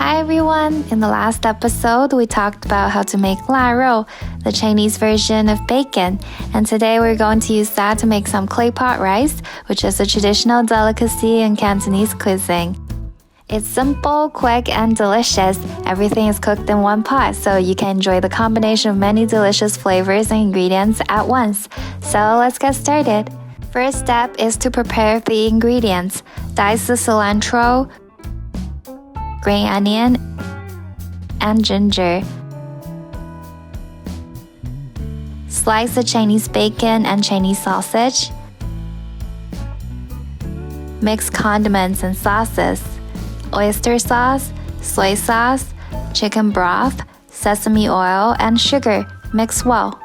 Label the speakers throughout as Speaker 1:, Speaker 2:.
Speaker 1: Hi everyone! In the last episode, we talked about how to make larou, the Chinese version of bacon, and today we're going to use that to make some clay pot rice, which is a traditional delicacy in Cantonese cuisine. It's simple, quick, and delicious. Everything is cooked in one pot, so you can enjoy the combination of many delicious flavors and ingredients at once. So let's get started. First step is to prepare the ingredients. Dice the cilantro, green onion, and ginger. Slice the Chinese bacon and Chinese sausage. Mix condiments and sauces. Oyster sauce, soy sauce, chicken broth, sesame oil, and sugar. Mix well.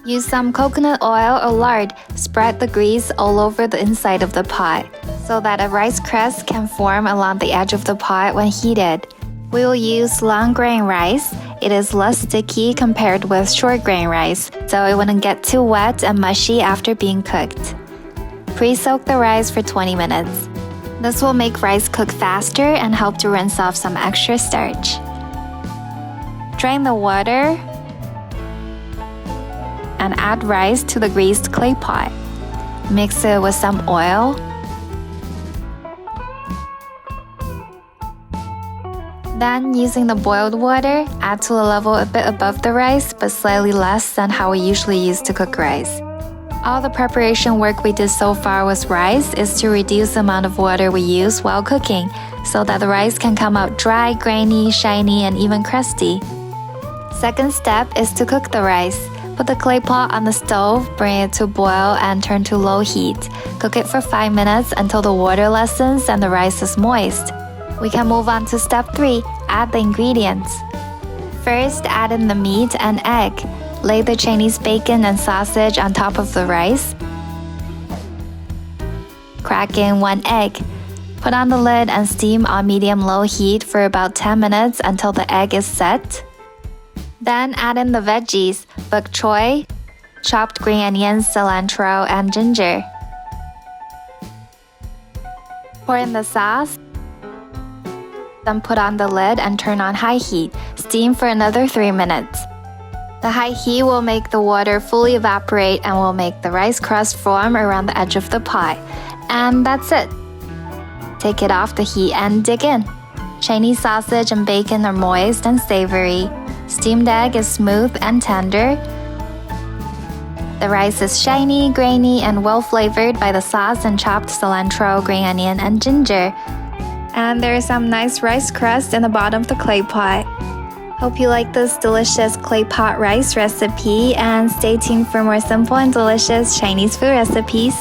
Speaker 1: Use some coconut oil or lard. Spread the grease all over the inside of the pot so that a rice crust can form along the edge of the pot when heated. We will use long grain rice. It is less sticky compared with short grain rice, so it wouldn't get too wet and mushy after being cooked. Pre-soak the rice for 20 minutes. This will make rice cook faster and help to rinse off some extra starch. Drain the water and add rice to the greased clay pot. Mix it with some oil. Then, using the boiled water, add to a level a bit above the rice, but slightly less than how we usually use to cook rice. All the preparation work we did so far with rice is to reduce the amount of water we use while cooking, so that the rice can come out dry, grainy, shiny, and even crusty. Second step is to cook the rice. Put the clay pot on the stove, bring it to a boil, and turn to low heat. Cook it for 5 minutes until the water lessens and the rice is moist. We can move on to step 3, add the ingredients. First, add in the meat and egg. Lay the Chinese bacon and sausage on top of the rice. Crack in 1 egg. Put on the lid and steam on medium-low heat for about 10 minutes until the egg is set. Then add in the veggies, bok choy, chopped green onions, cilantro, and ginger. Pour in the sauce. Then put on the lid and turn on high heat. Steam for another 3 minutes. The high heat will make the water fully evaporate and will make the rice crust form around the edge of the pot. And that's it. Take it off the heat and dig in. Chinese sausage and bacon are moist and savory. Steamed egg is smooth and tender. The rice is shiny, grainy, and well-flavored by the sauce and chopped cilantro, green onion, and ginger. And there is some nice rice crust in the bottom of the clay pot. Hope you like this delicious clay pot rice recipe and stay tuned for more simple and delicious Chinese food recipes.